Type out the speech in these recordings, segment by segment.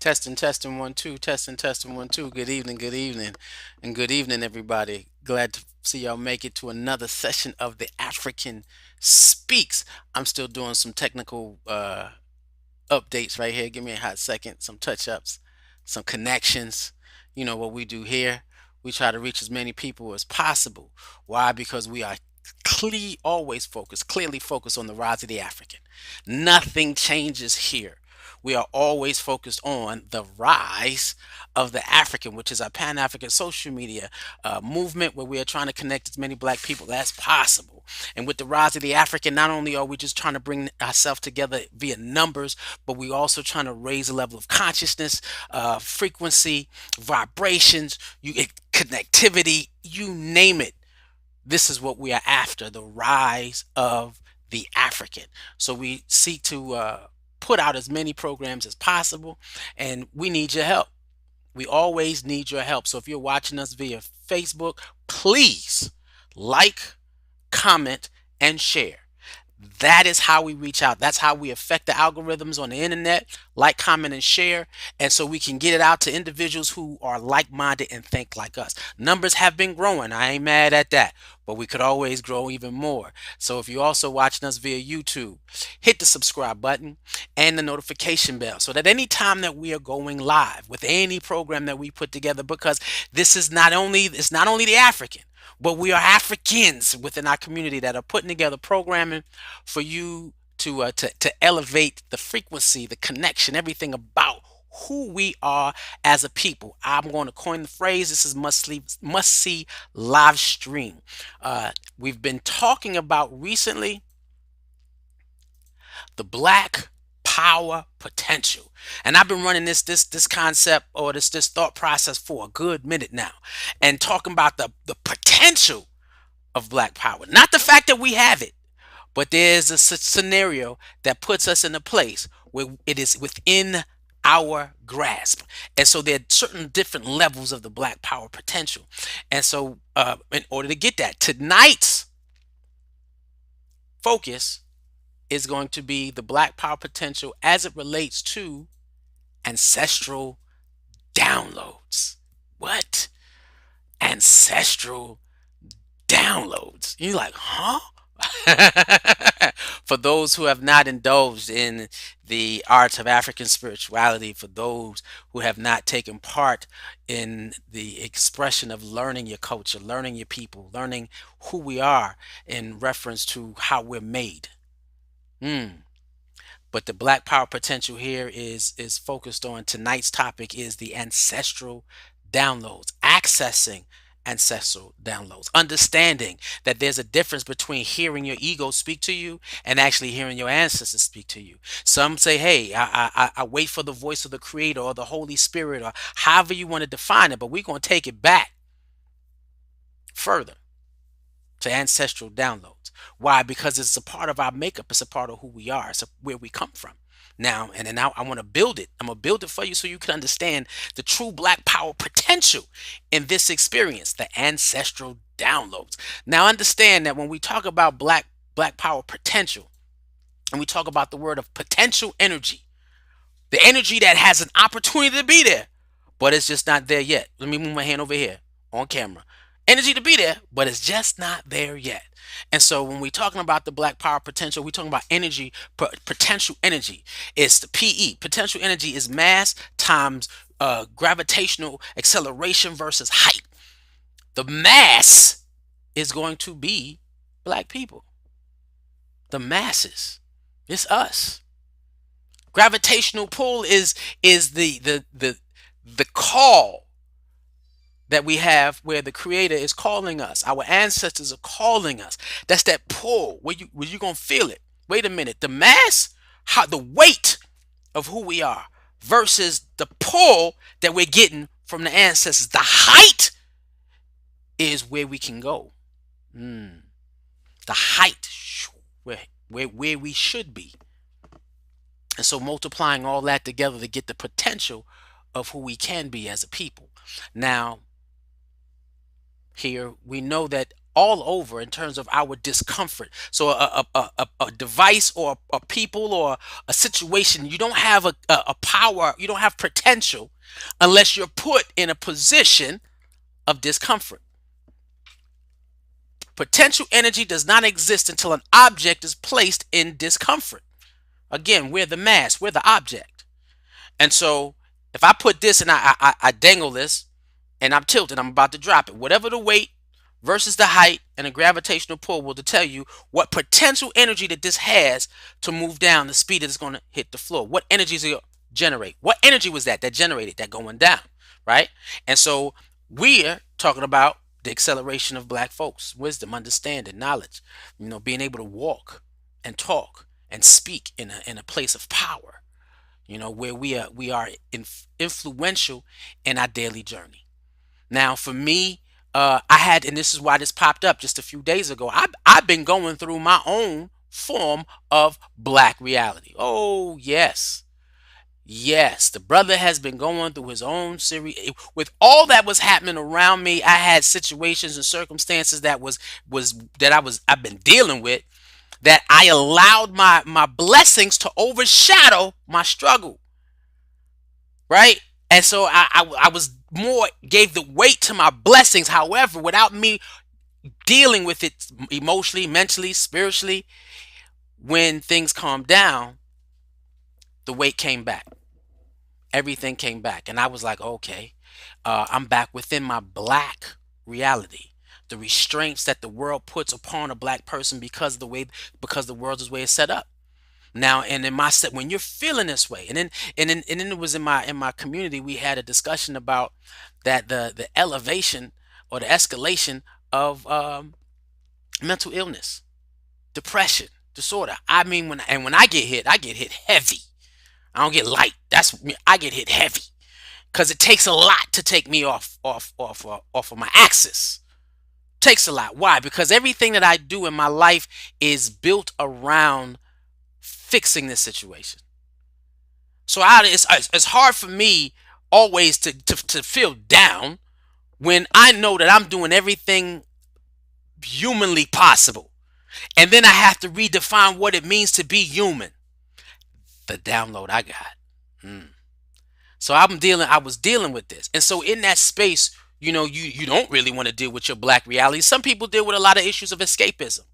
Testing, 1 2, testing, 1 2. Good evening, and good evening, everybody. Glad to see y'all make it to another session of the African Speaks. I'm still doing some technical updates right here. Give me a hot second. Some touch ups, some connections. You know what we do here. We try to reach as many people as possible. Why? Because we are clearly focused on the rise of the African. Nothing changes here. We are always focused on the rise of the African, which is our Pan African social media movement where we are trying to connect as many black people as possible. And with the rise of the African, not only are we just trying to bring ourselves together via numbers, but we also trying to raise the level of consciousness, frequency, vibrations, connectivity, you name it. This is what we are after, the rise of the African. So we seek to put out as many programs as possible, and we need your help. We always need your help. So if you're watching us via Facebook, please like, comment, and share. That is how we reach out. That's how we affect the algorithms on the internet. Like, comment, and share. And so we can get it out to individuals who are like minded and think like us. Numbers have been growing. I ain't mad at that. But we could always grow even more. So if you're also watching us via YouTube, hit the subscribe button and the notification bell so that anytime that we are going live with any program that we put together, because this is not only the African, but we are Africans within our community that are putting together programming for you to elevate the frequency, the connection, everything about who we are as a people. I'm going to coin the phrase. This is must see live stream. We've been talking about recently the black power potential, and I've been running this concept or this thought process for a good minute now, and talking about the potential of black power, not the fact that we have it, but there's a scenario that puts us in a place where it is within our grasp. And so there are certain different levels of the black power potential. And so, in order to get that, tonight's focus is going to be the black power potential as it relates to ancestral downloads. What? Ancestral downloads. You're like, huh? For those who have not indulged in the arts of African spirituality, for those who have not taken part in the expression of learning your culture, learning your people, learning who we are in reference to how we're made. Mm. But the black power potential here is focused on tonight's topic is the ancestral downloads, accessing ancestral downloads, understanding that there's a difference between hearing your ego speak to you and actually hearing your ancestors speak to you. Some say, hey, I wait for the voice of the creator or the Holy Spirit or however you want to define it, but we're going to take it back further to ancestral downloads. Why? Because it's a part of our makeup. It's a part of who we are. It's where we come from. Now, and then now I want to build it. I'm going to build it for you so you can understand the true black power potential in this experience, the ancestral downloads. Now, understand that when we talk about black power potential and we talk about the word of potential energy, the energy that has an opportunity to be there, but it's just not there yet. Let me move my hand over here on camera. Energy to be there, but it's just not there yet. And so when we're talking about the black power potential, we're talking about energy, potential energy. It's the PE. Potential energy is mass times gravitational acceleration versus height. The mass is going to be black people. The masses. It's us. Gravitational pull is the call that we have where the creator is calling us. Our ancestors are calling us. That's that pull where you gonna feel it. Wait a minute. The mass, how the weight of who we are versus the pull that we're getting from the ancestors. The height is where we can go. Mm. The height where we should be. And so multiplying all that together to get the potential of who we can be as a people. Now, here we know that all over in terms of our discomfort. So a device or a people or a situation, you don't have a power, you don't have potential unless you're put in a position of discomfort. Potential energy does not exist until an object is placed in discomfort. Again, we're the mass, we're the object. And so if I put this and I dangle this and I'm tilted, I'm about to drop it. Whatever the weight versus the height and the gravitational pull will to tell you what potential energy that this has to move down the speed that it's going to hit the floor. What energy is it generate? What energy was that generated that going down, right? And so we're talking about the acceleration of black folks, wisdom, understanding, knowledge, being able to walk and talk and speak in a place of power, where we are influential in our daily journey. Now, for me, I had, and this is why this popped up just a few days ago. I've been going through my own form of black reality. Oh yes, yes, the brother has been going through his own series with all that was happening around me. I had situations and circumstances I've been dealing with, that I allowed my blessings to overshadow my struggle, right? And so I was more gave the weight to my blessings. However, without me dealing with it emotionally, mentally, spiritually, when things calmed down, the weight came back. Everything came back, and I was like, okay, I'm back within my black reality. The restraints that the world puts upon a black person because the world's way is set up. Now, and in my set, when you're feeling this way, and then it was in my community, we had a discussion about that the elevation or the escalation of mental illness, depression, disorder. I mean, when I get hit heavy. I don't get light. That's me. I get hit heavy because it takes a lot to take me off of my axis. Takes a lot. Why? Because everything that I do in my life is built around fixing this situation. So it's hard for me always to feel down when I know that I'm doing everything humanly possible. And then I have to redefine what it means to be human. The download I got. Mm. So I was dealing with this. And so in that space, you don't really want to deal with your black reality. Some people deal with a lot of issues of escapism.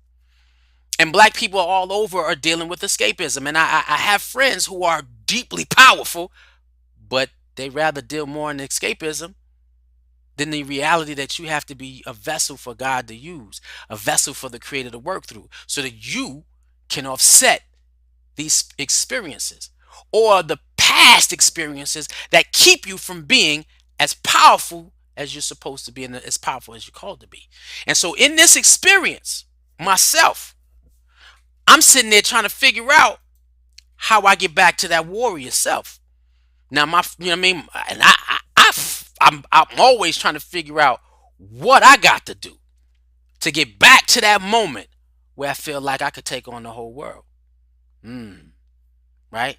And black people all over are dealing with escapism. And I have friends who are deeply powerful, but they rather deal more in escapism than the reality that you have to be a vessel for God to use, a vessel for the Creator to work through, so that you can offset these experiences or the past experiences that keep you from being as powerful as you're supposed to be and as powerful as you're called to be. And so in this experience, myself, I'm sitting there trying to figure out how I get back to that warrior self. Now, you know what I mean? And I'm always trying to figure out what I got to do to get back to that moment where I feel like I could take on the whole world. Right?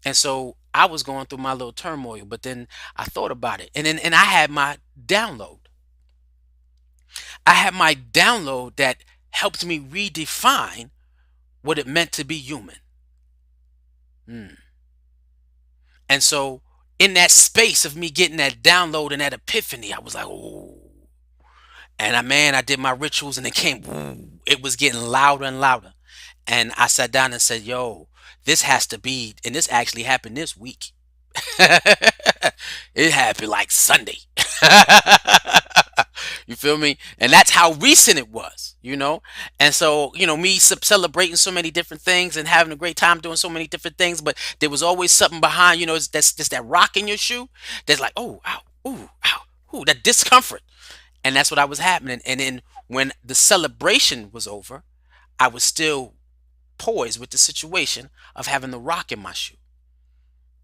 And so I was going through my little turmoil, but then I thought about it. And I had my download. I had my download that helped me redefine what it meant to be human. And so in that space of me getting that download and that epiphany, I was like, oh. And I did my rituals and it came, woo, it was getting louder and louder. And I sat down and said, yo, this has to be, and this actually happened this week. It happened like Sunday. You feel me? And that's how recent it was. And so, me celebrating so many different things and having a great time doing so many different things, but there was always something behind, that's just that rock in your shoe. That's like, oh, ow, ooh, ow, ooh, that discomfort. And that's what I was happening. And then when the celebration was over, I was still poised with the situation of having the rock in my shoe.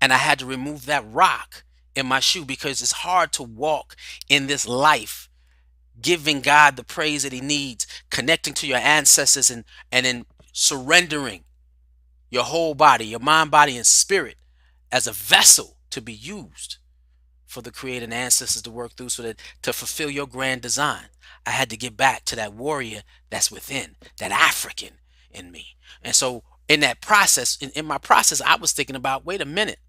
And I had to remove that rock in my shoe because it's hard to walk in this life, giving God the praise that he needs, connecting to your ancestors and then surrendering your whole body, your mind, body, and spirit as a vessel to be used for the creator and ancestors to work through so that to fulfill your grand design. I had to get back to that warrior that's within, that African in me. And so in that process, in my process, I was thinking about, wait a minute,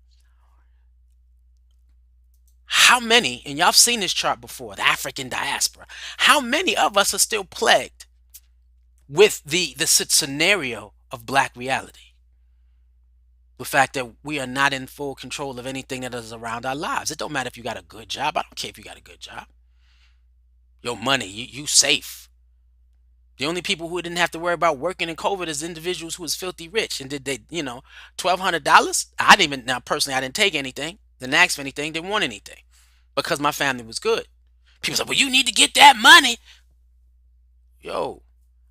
how many, and y'all have seen this chart before, the African diaspora, how many of us are still plagued with the scenario of black reality? The fact that we are not in full control of anything that is around our lives. It don't matter if you got a good job. I don't care if you got a good job. Your money, you safe. The only people who didn't have to worry about working in COVID is individuals who was filthy rich. And did they, $1,200? I didn't even, now personally, I didn't take anything, didn't ask for anything, didn't want anything because my family was good. People say, well, you need to get that money. Yo,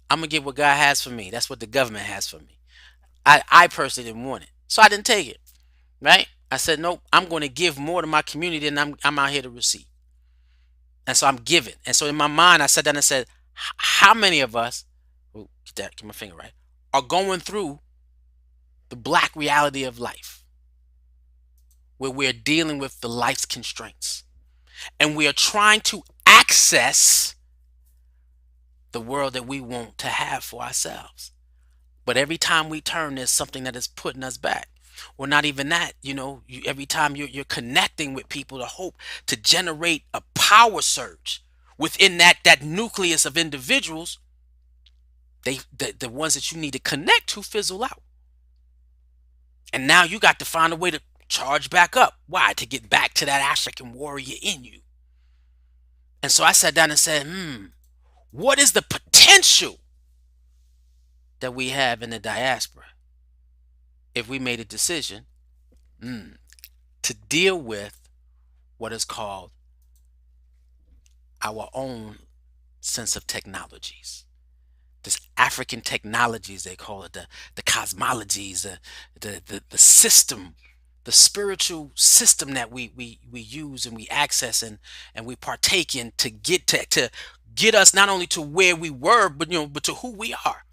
I'm going to get what God has for me. That's what the government has for me. I personally didn't want it. So I didn't take it, right? I said, nope, I'm going to give more to my community than I'm out here to receive. And so I'm giving. And so in my mind, I sat down and said, how many of us, get my finger right, are going through the black reality of life where we're dealing with the life's constraints and we are trying to access the world that we want to have for ourselves. But every time we turn, there's something that is putting us back. Or not even that, every time you're connecting with people to hope to generate a power surge within that nucleus of individuals, the ones that you need to connect to fizzle out. And now you got to find a way to charge back up. Why? To get back to that African warrior in you. And so I sat down and said, what is the potential that we have in the diaspora if we made a decision to deal with what is called our own sense of technologies? This African technologies, they call it, the cosmologies, the system, the spiritual system that we use and we access and we partake in to get us not only to where we were, but to who we are.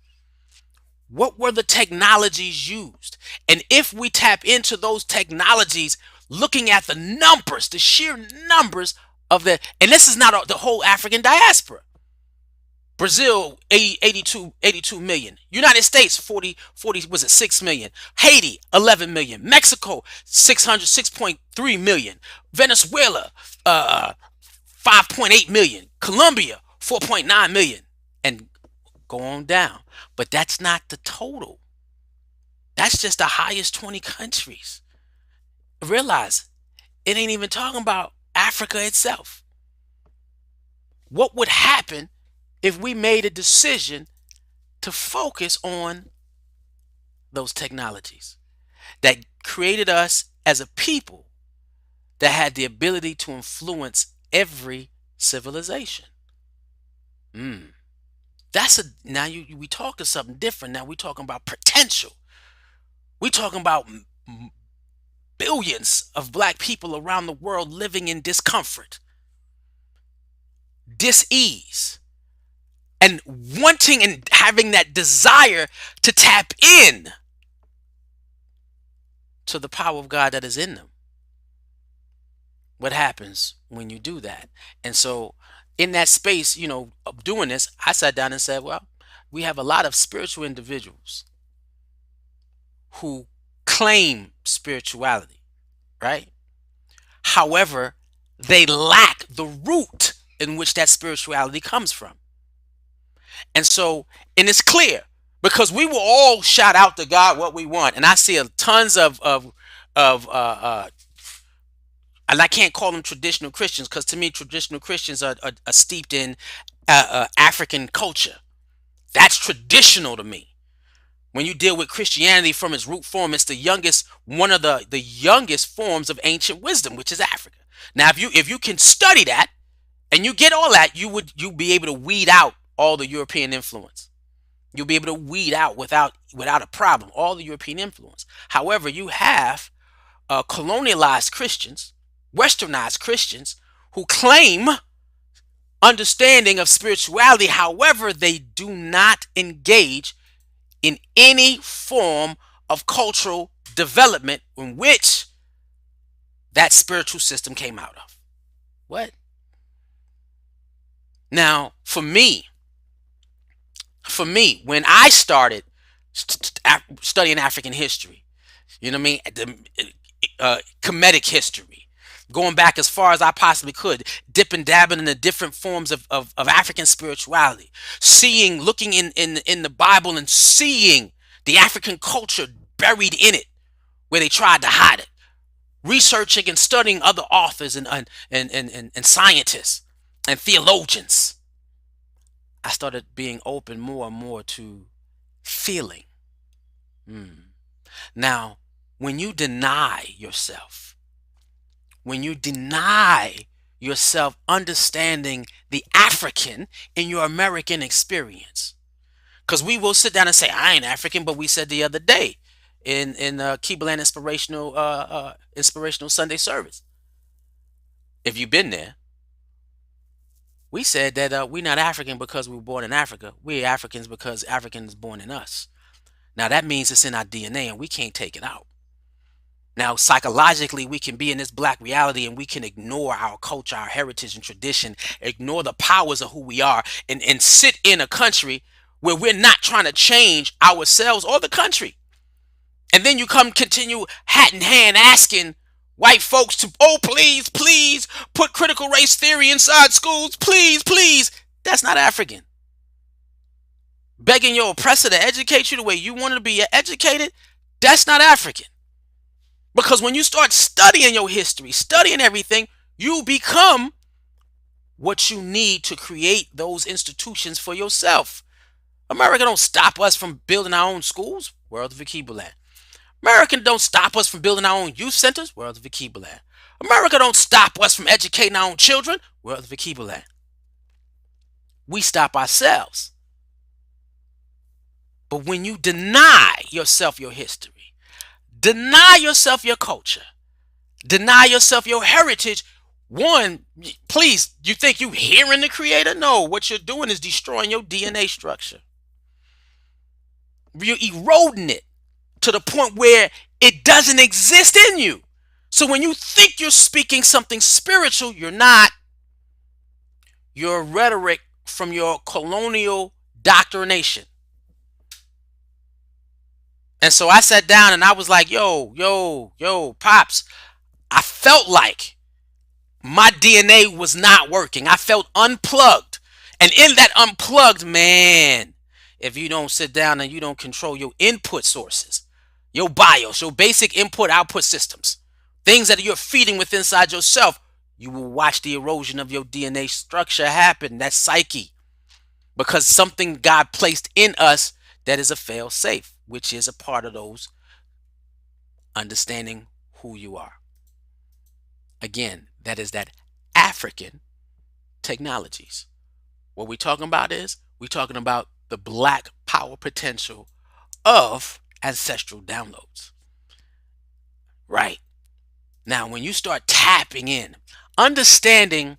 What were the technologies used? And if we tap into those technologies, looking at the numbers, the sheer numbers of and this is not the whole African diaspora. Brazil, 82 million. United States, 40, was it 6 million? Haiti, 11 million. Mexico, 6.3 million. Venezuela, 5.8 million. Colombia, 4.9 million. And go on down. But that's not the total. That's just the highest 20 countries. Realize, it ain't even talking about Africa itself. What would happen if we made a decision to focus on those technologies that created us as a people that had the ability to influence every civilization? Now we talking something different. Now we talking about potential. We talking about billions of black people around the world living in discomfort, dis-ease, and wanting and having that desire to tap in to the power of God that is in them. What happens when you do that? And so in that space, of doing this, I sat down and said, well, we have a lot of spiritual individuals who claim spirituality, right? However, they lack the root in which that spirituality comes from. And so, and it's clear because we will all shout out to God what we want. And I see tons of and I can't call them traditional Christians because to me, traditional Christians are steeped in African culture. That's traditional to me. When you deal with Christianity from its root form, it's one of the youngest forms of ancient wisdom, which is Africa. Now, if you can study that and you get all that, you'll be able to weed out all the European influence. You'll be able to weed out without a problem all the European influence. However, you have colonialized Christians, westernized Christians who claim understanding of spirituality. However, they do not engage in any form of cultural development in which that spiritual system came out of. What? Now, when I started studying African history, you know what I mean? Comedic history, going back as far as I possibly could, dipping, dabbing in the different forms of African spirituality, looking in the Bible and seeing the African culture buried in it, where they tried to hide it, researching and studying other authors and scientists and theologians. I started being open more and more to feeling. Mm. Now, when you deny yourself, when you deny yourself understanding the African in your American experience, because we will sit down and say, I ain't African, but we said the other day in Keebler inspirational Sunday service, if you've been there, we said that we're not African because we were born in Africa. We're Africans because African is born in us. Now that means it's in our DNA and we can't take it out. Now, psychologically, we can be in this black reality and we can ignore our culture, our heritage, and tradition, ignore the powers of who we are, and sit in a country where we're not trying to change ourselves or the country. And then you continue hat in hand asking white folks to, oh, please, please put critical race theory inside schools. Please, please. That's not African. Begging your oppressor to educate you the way you want to be educated, that's not African. Because when you start studying your history, studying everything, you become what you need to create those institutions for yourself. America don't stop us from building our own schools. World of Akibaland. America don't stop us from building our own youth centers. World of Akibaland. America don't stop us from educating our own children. World of Akibaland. We stop ourselves. But when you deny yourself your history, deny yourself your culture, deny yourself your heritage, one, please, you think you hearing the creator? No, what you're doing is destroying your DNA structure. You're eroding it to the point where it doesn't exist in you. So when you think you're speaking something spiritual, you're not. You're rhetoric from your colonial doctrination. And so I sat down and I was like, yo, Pops, I felt like my DNA was not working. I felt unplugged. And in that unplugged, man, if you don't sit down and you don't control your input sources, your BIOS, your basic input output systems, things that you're feeding with inside yourself, you will watch the erosion of your DNA structure happen. That's psyche. Because something God placed in us that is a fail safe, which is a part of those understanding who you are. Again, that is that African technologies. What we're talking about is we're talking about the black power potential of ancestral downloads. Right. Now, when you start tapping in, understanding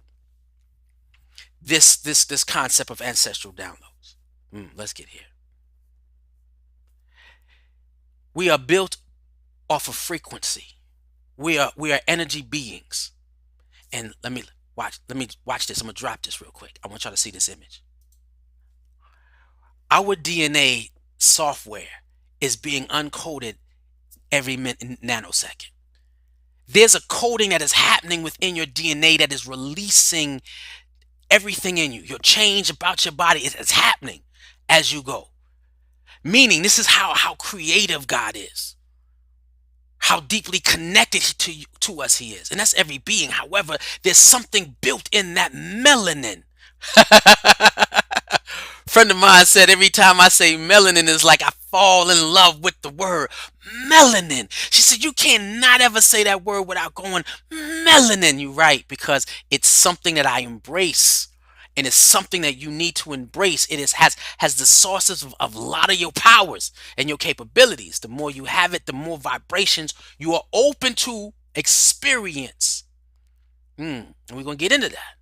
this concept of ancestral downloads. Let's get here. We are built off of frequency. We are energy beings. And let me watch this. I'm gonna drop this real quick. I want y'all to see this image. Our DNA software is being uncoded every nanosecond. There's a coding that is happening within your DNA that is releasing everything in you. Your change about your body is happening as you go. Meaning, this is how creative God is. How deeply connected to us he is. And that's every being. However, there's something built in that melanin. Friend of mine said every time I say melanin, it's like I fall in love with the word melanin. She said, you cannot ever say that word without going melanin. You're right, because it's something that I embrace. And it's something that you need to embrace. It has the sources of a lot of your powers and your capabilities. The more you have it, the more vibrations you are open to experience. And we're going to get into that,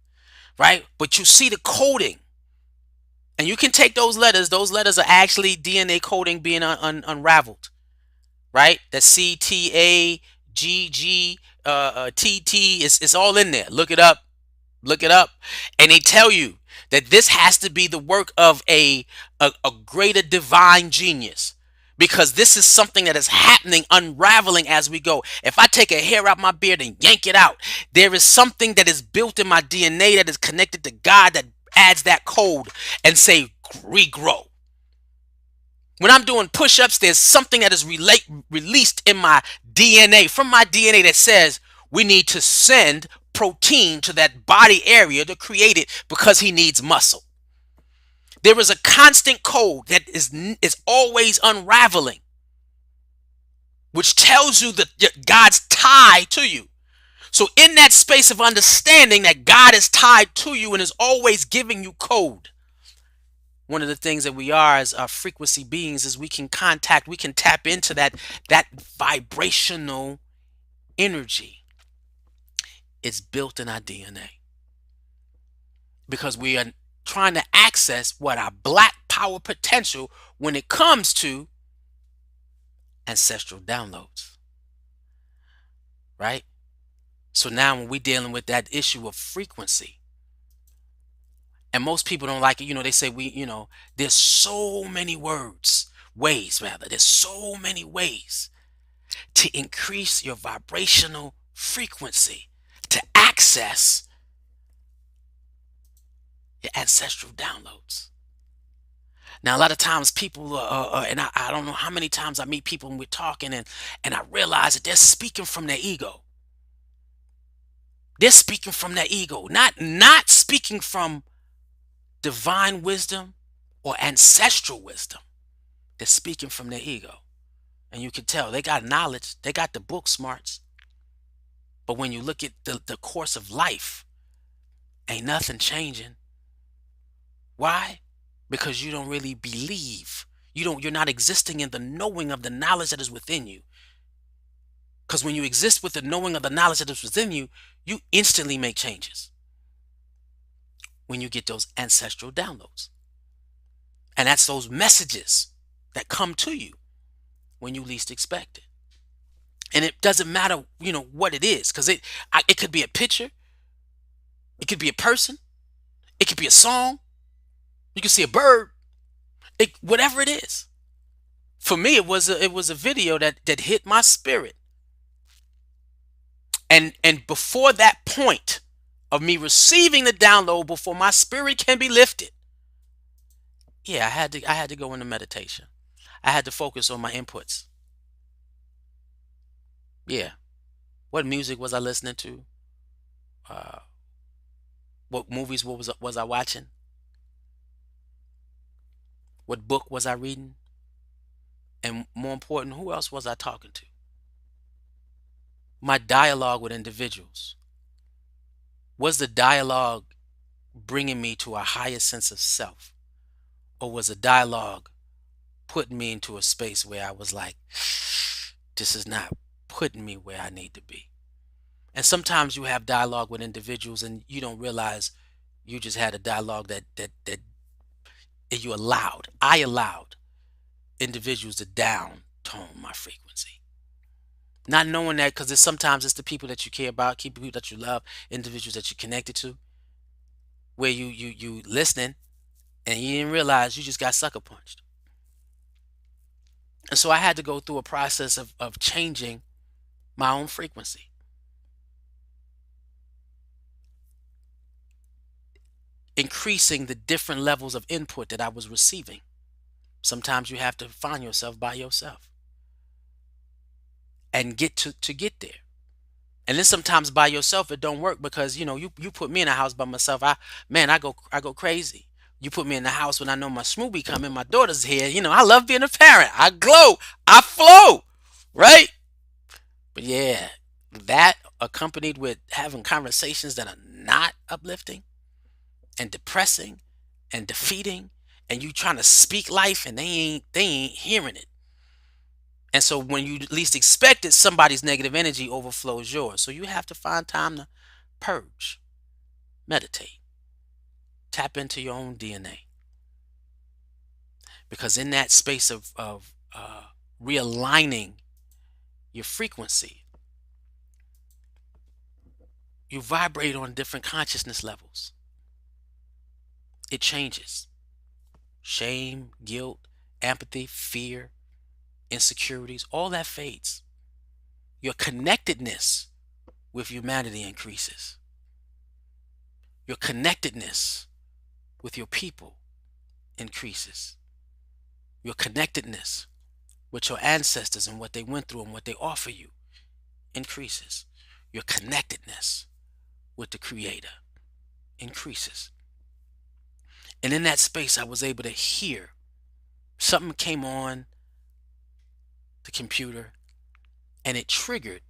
right? But you see the coding. And you can take those letters. Those letters are actually DNA coding being unraveled, right? That's C, T, A, G, G, TT. It's all in there. Look it up. Look it up. And they tell you that this has to be the work of a greater divine genius. Because this is something that is happening, unraveling as we go. If I take a hair out my beard and yank it out, there is something that is built in my DNA that is connected to God that adds that code and say regrow. When I'm doing push-ups, there's something that is released in my DNA, from my DNA, that says we need to send protein to that body area to create it because he needs muscle. There is a constant code that is always unraveling, which tells you that God's tied to you. So in that space of understanding that God is tied to you and is always giving you code, one of the things that we are as frequency beings is we can tap into that vibrational energy. It's built in our DNA because we are trying to access what our black power potential when it comes to ancestral downloads, right? So now when we're dealing with that issue of frequency, and most people don't like it, they say there's so many ways rather, there's so many ways to increase your vibrational frequency to access your ancestral downloads. Now, a lot of times people, and I don't know how many times I meet people and we're talking, and I realize that they're speaking from their ego. They're speaking from their ego, not speaking from divine wisdom or ancestral wisdom. They're speaking from their ego. And you can tell they got knowledge, they got the book smarts. But when you look at the course of life, ain't nothing changing. Why? Because you don't really believe. You're not existing in the knowing of the knowledge that is within you. Because when you exist with the knowing of the knowledge that is within you, you instantly make changes. When you get those ancestral downloads. And that's those messages that come to you when you least expect it. And it doesn't matter, what it is, because it could be a picture, it could be a person, it could be a song, you can see a bird, whatever it is. For me, it was a video that hit my spirit, and before that point of me receiving the download, before my spirit can be lifted, yeah, I had to go into meditation. I had to focus on my inputs. Yeah, what music was I listening to? Uh, what movies was I watching? What book was I reading? And more important, who else was I talking to? My dialogue with individuals. Was the dialogue bringing me to a higher sense of self? Or was the dialogue putting me into a space where I was like, this is not putting me where I need to be? And sometimes you have dialogue with individuals and you don't realize you just had a dialogue that I allowed individuals to down tone my frequency. Not knowing that, because sometimes it's the people that you care about, people that you love, individuals that you're connected to, where you listening and you didn't realize you just got sucker punched. And so I had to go through a process of changing my own frequency. Increasing the different levels of input that I was receiving. Sometimes you have to find yourself by yourself and get to get there. And then sometimes by yourself it don't work, because you put me in a house by myself, I go crazy. You put me in the house when I know my smoothie coming, my daughter's here, I love being a parent. I glow, I flow, right? But yeah, that accompanied with having conversations that are not uplifting and depressing and defeating, and you trying to speak life and they ain't hearing it. And so when you least expect it, somebody's negative energy overflows yours. So you have to find time to purge, meditate, tap into your own DNA. Because in that space of realigning your frequency, You vibrate on different consciousness levels. It changes. Shame, guilt, empathy, fear, insecurities, all that fades. Your connectedness with humanity increases. Your connectedness with your people increases. Your connectedness with your ancestors and what they went through and what they offer you increases. Your connectedness with the Creator increases. And in that space, I was able to hear something came on the computer and it triggered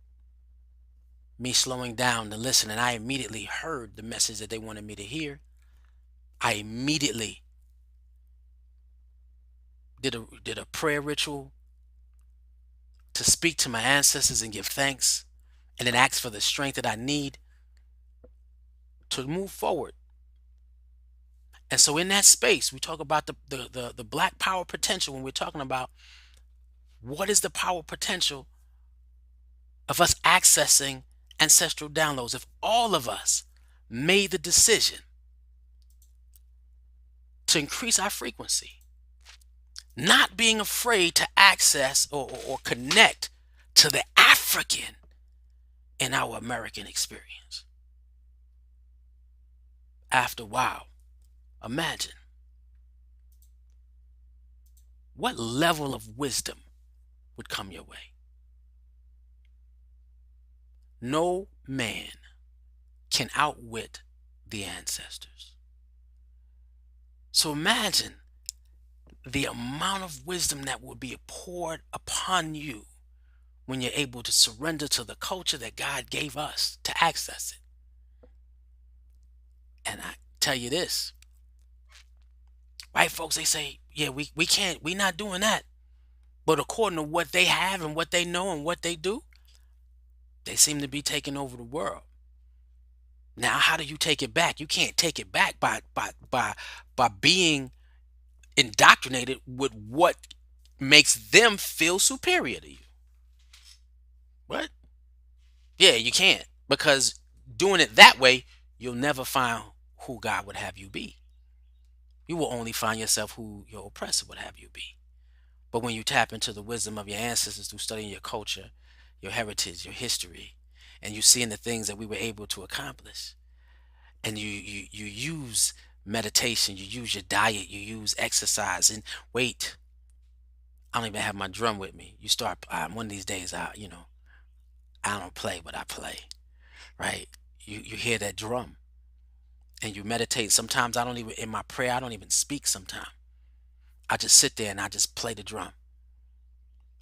me slowing down to listen. And I immediately heard the message that they wanted me to hear. I immediately did a prayer ritual to speak to my ancestors and give thanks, and then ask for the strength that I need to move forward. And so in that space, we talk about the black power potential when we're talking about what is the power potential of us accessing ancestral downloads. If all of us made the decision to increase our frequency, not being afraid to access or connect to the African in our American experience. After a while, imagine what level of wisdom would come your way. No man can outwit the ancestors. So imagine the amount of wisdom that would be poured upon you when you're able to surrender to the culture that God gave us to access it. And I tell you this, white folks, they say, yeah, we can't, we not doing that. But according to what they have and what they know and what they do, they seem to be taking over the world. Now, how do you take it back? You can't take it back by being indoctrinated with what makes them feel superior to you. What? Yeah, you can't, because doing it that way, you'll never find who God would have you be. You will only find yourself who your oppressor would have you be. But when you tap into the wisdom of your ancestors through studying your culture, your heritage, your history, and you seeing the things that we were able to accomplish, and you use meditation, you use your diet, you use exercise, and wait, I don't even have my drum with me. You start one of these days, I don't play, but I play, right? You hear that drum, and you meditate. Sometimes I don't even, in my prayer, I don't even speak. Sometimes I just sit there and I just play the drum,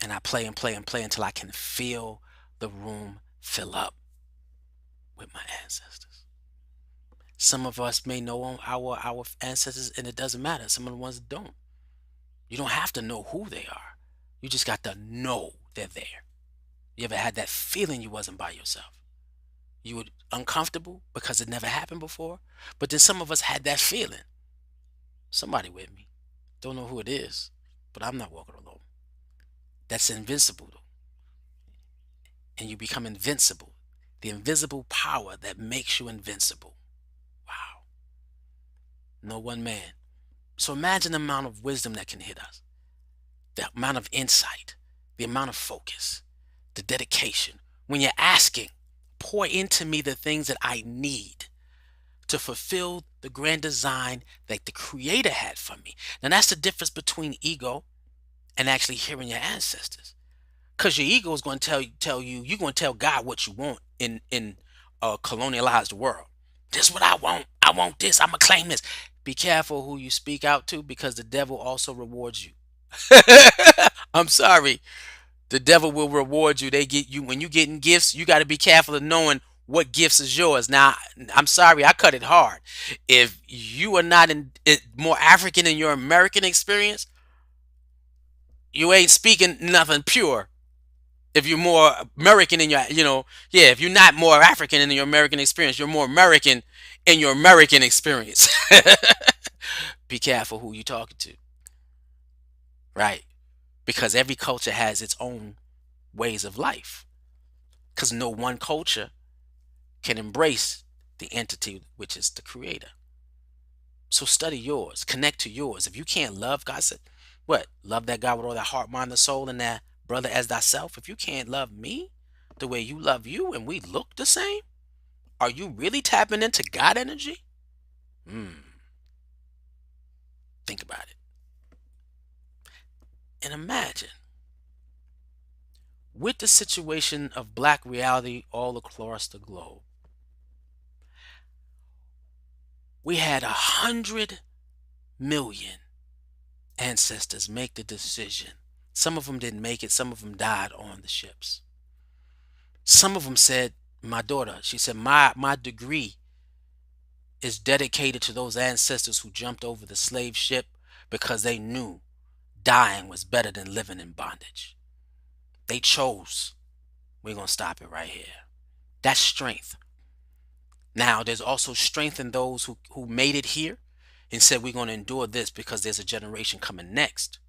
and I play and play and play until I can feel the room fill up with my ancestors. Some of us may know our ancestors, and it doesn't matter. Some of the ones don't. You don't have to know who they are. You just got to know they're there. You ever had that feeling you wasn't by yourself? You were uncomfortable because it never happened before. But then some of us had that feeling. Somebody with me. Don't know who it is, but I'm not walking alone. That's invincible, though. And you become invincible. The invisible power that makes you invincible. Wow. No one man. So imagine the amount of wisdom that can hit us, the amount of insight, the amount of focus, the dedication. When you're asking, pour into me the things that I need to fulfill the grand design that the Creator had for me. Now that's the difference between ego and actually hearing your ancestors. Because your ego is going to tell you, you're going to tell God what you want in a colonialized world. This is what I want. I want this. I'm going to claim this. Be careful who you speak out to, because the devil also rewards you. I'm sorry. The devil will reward you. They get you when you getting gifts. You got to be careful of knowing what gifts is yours. Now, I'm sorry, I cut it hard. If you are not more African in your American experience, you ain't speaking nothing pure. If you're more American in your, yeah, if you're not more African in your American experience, you're more American in your American experience. Be careful who you're talking to, right? Because every culture has its own ways of life. Because no one culture can embrace the entity which is the creator. So study yours, connect to yours. If you can't love, God said, what? Love that God with all that heart, mind, and soul, and that brother as thyself. If you can't love me the way you love you and we look the same, are you really tapping into God energy? Think about it. And imagine with the situation of black reality all across the globe, we had 100 million ancestors make the decision. Some of them didn't make it, some of them died on the ships. Some of them said, my daughter, she said, my degree is dedicated to those ancestors who jumped over the slave ship because they knew dying was better than living in bondage. They chose, we're going to stop it right here. That's strength. Now, there's also strength in those who made it here and said, we're going to endure this because there's a generation coming next.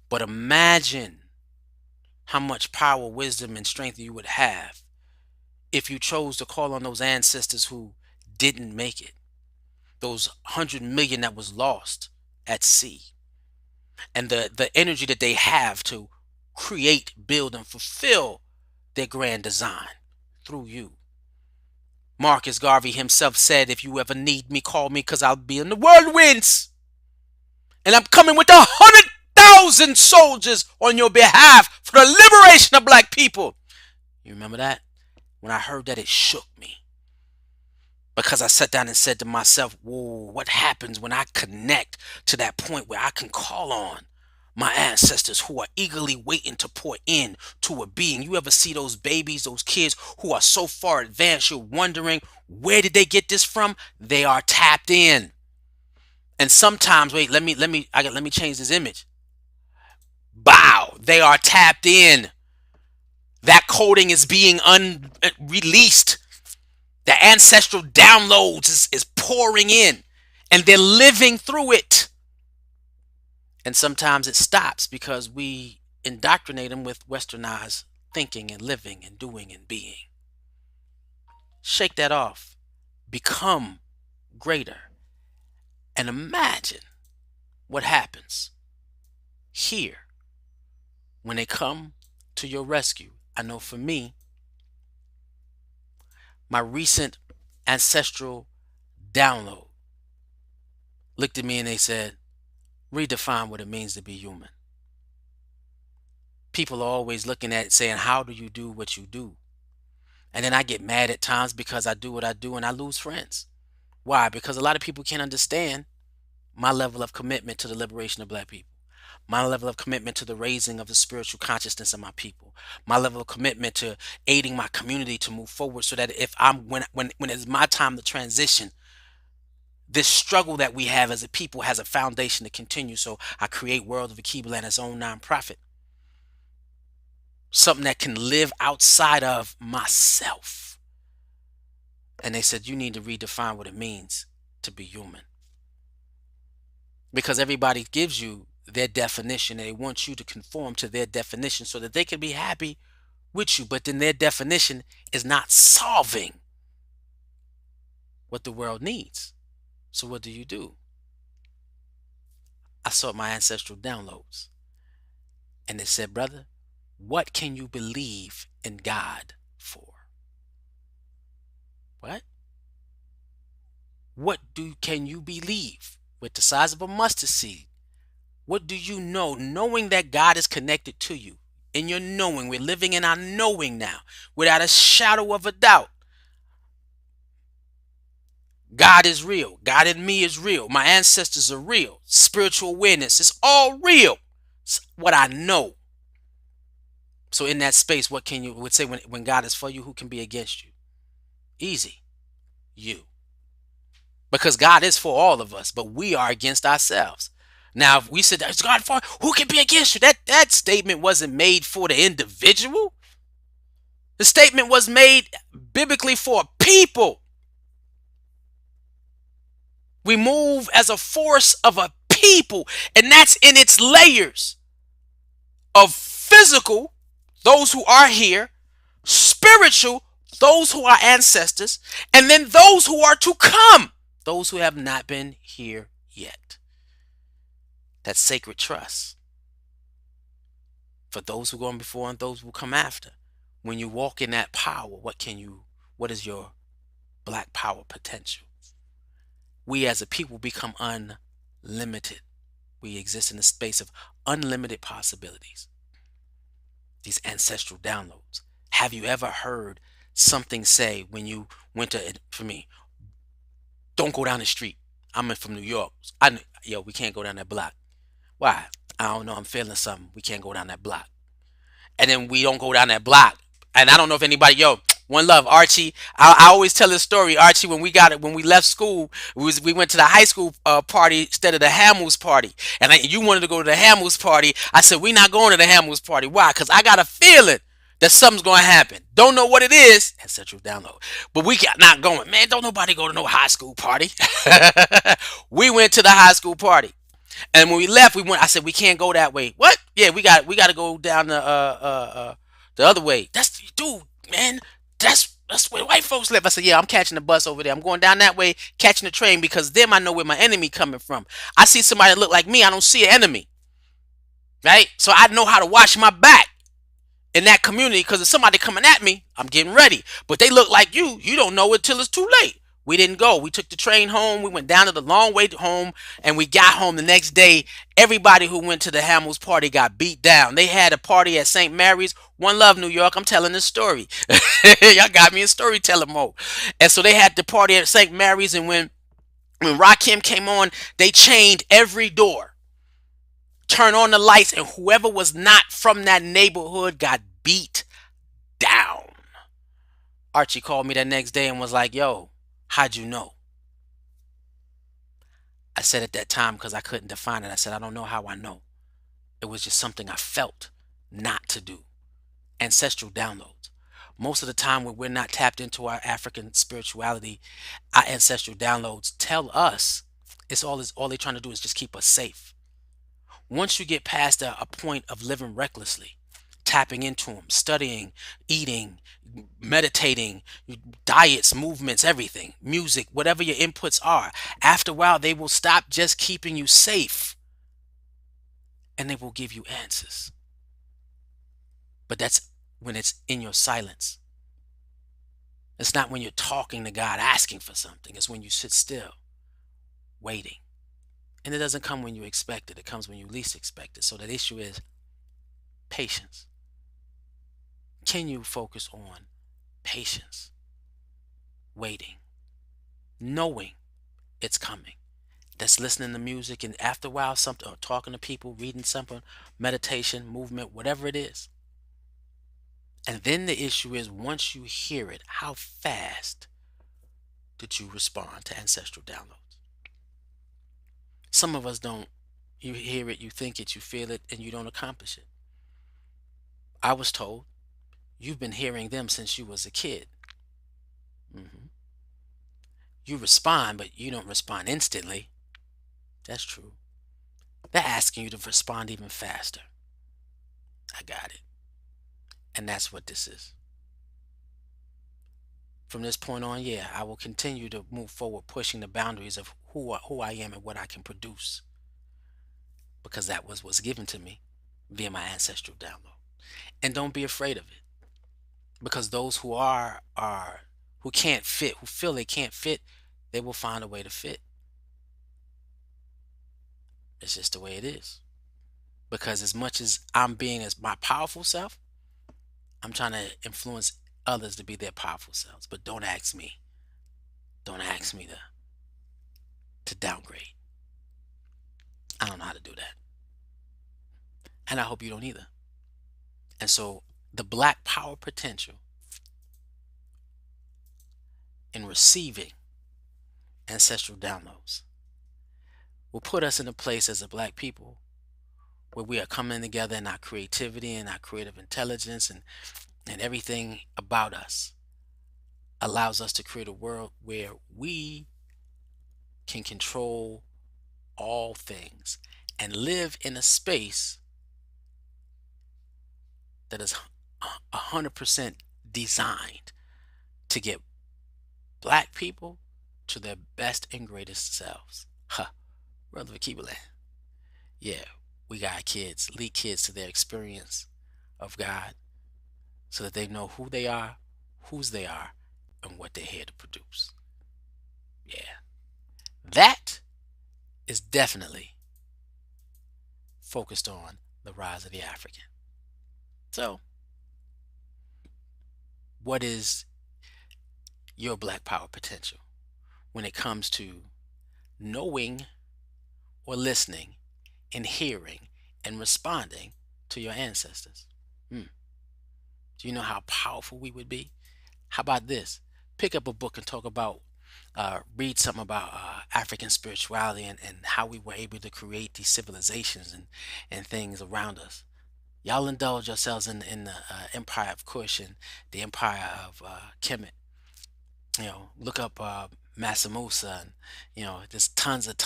But imagine how much power, wisdom, and strength you would have if you chose to call on those ancestors who didn't make it, those 100 million that was lost at sea, and the energy that they have to create, build, and fulfill their grand design through you. Marcus Garvey himself said, if you ever need me, call me, because I'll be in the whirlwinds. And I'm coming with 100,000 soldiers on your behalf for the liberation of black people. You remember that? When I heard that, it shook me. Because I sat down and said to myself, whoa, what happens when I connect to that point where I can call on my ancestors who are eagerly waiting to pour in to a being? You ever see those babies, those kids who are so far advanced, you're wondering, where did they get this from? They are tapped in. And sometimes, wait, let me change this image. Bow, they are tapped in. That coding is being unreleased. The ancestral downloads is pouring in, and they're living through it. And sometimes it stops because we indoctrinate them with westernized thinking and living and doing and being. Shake that off. Become greater. And imagine what happens here when they come to your rescue. I know for me, my recent ancestral download looked at me and they said, redefine what it means to be human. People are always looking at it saying, how do you do what you do? And then I get mad at times because I do what I do and I lose friends. Why? Because a lot of people can't understand my level of commitment to the liberation of black people, my level of commitment to the raising of the spiritual consciousness of my people, my level of commitment to aiding my community to move forward, so that if I'm when it's my time to transition, this struggle that we have as a people has a foundation to continue. So I create World of Akibla and its own nonprofit, something that can live outside of myself. And they said, you need to redefine what it means to be human. Because everybody gives you their definition and they want you to conform to their definition so that they can be happy with you. But then their definition is not solving what the world needs. So what do? I sought my ancestral downloads. And they said, brother, what can you believe in God for? What? Can you believe with the size of a mustard seed? What do you know? Knowing that God is connected to you. In your knowing, we're living in our knowing now, without a shadow of a doubt. God is real. God in me is real. My ancestors are real. Spiritual awareness is all real. It's what I know. So in that space, what can you would say when God is for you, who can be against you? Easy. You. Because God is for all of us, but we are against ourselves. Now, if we said, "Is God for?" Who can be against you? That statement wasn't made for the individual. The statement was made biblically for a people. We move as a force of a people, and that's in its layers of physical, those who are here, spiritual, those who are ancestors, and then those who are to come, those who have not been here yet. That's sacred trust for those who go on before and those who come after. When you walk in that power, what is your black power potential? We as a people become unlimited. We exist in a space of unlimited possibilities. These ancestral downloads. Have you ever heard something say when you went to, for me, don't go down the street. I'm from New York. Yo, we can't go down that block. Why? I don't know. I'm feeling something. We can't go down that block. And then we don't go down that block. And I don't know if anybody, yo, one love, Archie. I always tell this story, Archie. When we left school, we went to the high school party instead of the Hamels party, and you wanted to go to the Hamels party. I said we not going to the Hamels party. Why? Because I got a feeling that something's going to happen. Don't know what it is. Ancestral download, but we got not going. Man, don't nobody go to no high school party. We went to the high school party. And when we left, we went. I said we can't go that way. What? Yeah, we got to go down the other way. That's dude, man. That's where white folks live. I said, yeah, I'm catching the bus over there. I'm going down that way, catching the train because then I know where my enemy coming from. I see somebody that look like me. I don't see an enemy, right? So I know how to watch my back in that community because if somebody coming at me, I'm getting ready. But they look like you don't know it till it's too late. We didn't go. We took the train home. We went down to the long way home, and we got home the next day. Everybody who went to the Hamels party got beat down. They had a party at St. Mary's. One love, New York. I'm telling this story. Y'all got me in storytelling mode. And so they had the party at St. Mary's, and when Rakim came on, they chained every door, turn on the lights, and whoever was not from that neighborhood got beat down. Archie called me that next day and was like, yo, how'd you know? I said at that time because I couldn't define it. I said, I don't know how I know. It was just something I felt not to do. Ancestral downloads. Most of the time when we're not tapped into our African spirituality, our ancestral downloads tell us all they're trying to do is just keep us safe. Once you get past a point of living recklessly, tapping into them, studying, eating, meditating, diets, movements, everything, music, whatever your inputs are, after a while, they will stop just keeping you safe and they will give you answers. But that's when it's in your silence. It's not when you're talking to God asking for something, it's when you sit still, waiting. And it doesn't come when you expect it, it comes when you least expect it. So the issue is patience. Can you focus on patience, waiting, knowing it's coming? That's listening to music, and after a while, something, or talking to people, reading something, meditation, movement, whatever it is. And then the issue is once you hear it, how fast did you respond to ancestral downloads? Some of us don't. You hear it, you think it, you feel it, and you don't accomplish it. I was told you've been hearing them since you was a kid. hmm You respond, but you don't respond instantly. That's true. They're asking you to respond even faster. I got it. And that's what this is. From this point on, yeah, I will continue to move forward, pushing the boundaries of who I am and what I can produce, because that was what's given to me via my ancestral download. And don't be afraid of it, because those who can't fit, who feel they can't fit, they will find a way to fit. It's just the way it is. Because as much as I'm being as my powerful self, I'm trying to influence others to be their powerful selves. But don't ask me. Don't ask me to downgrade. I don't know how to do that. And I hope you don't either. And so the black power potential in receiving ancestral downloads will put us in a place as a black people where we are coming together in our creativity and our creative intelligence, and everything about us allows us to create a world where we can control all things and live in a space that is 100% designed to get black people to their best and greatest selves. Huh, brother, keep it. Yeah, we got kids, lead kids to their experience of God so that they know who they are, whose they are, and what they're here to produce. Yeah, that is definitely focused on the rise of the African. So, what is your black power potential when it comes to knowing or listening and hearing and responding to your ancestors? Hmm. Do you know how powerful we would be? How about this? Pick up a book and talk about, read something about African spirituality and how we were able to create these civilizations and things around us. Y'all indulge yourselves in the Empire of Kush and the Empire of Kemet. Look up Massa Musa, and there's tons of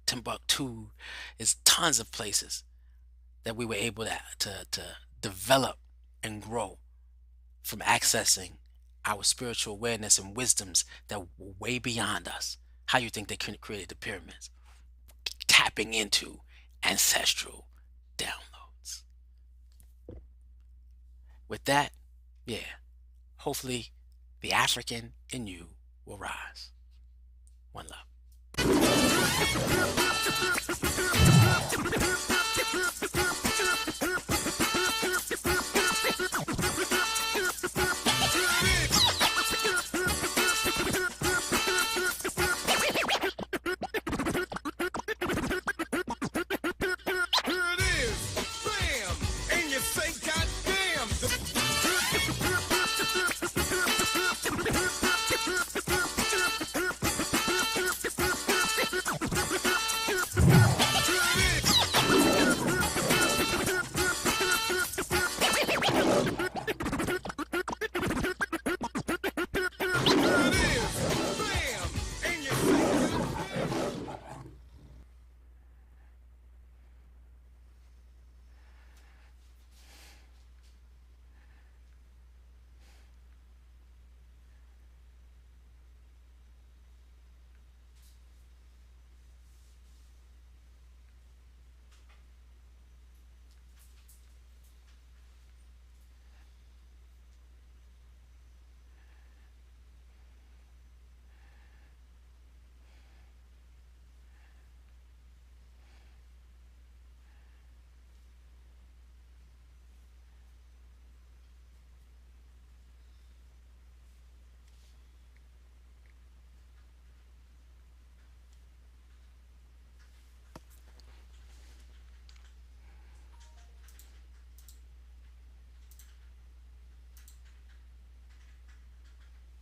Timbuktu. There's tons of places that we were able to develop and grow from accessing our spiritual awareness and wisdoms that were way beyond us. How you think they created the pyramids? Tapping into ancestral downloads. With that, yeah, hopefully the African in you will rise.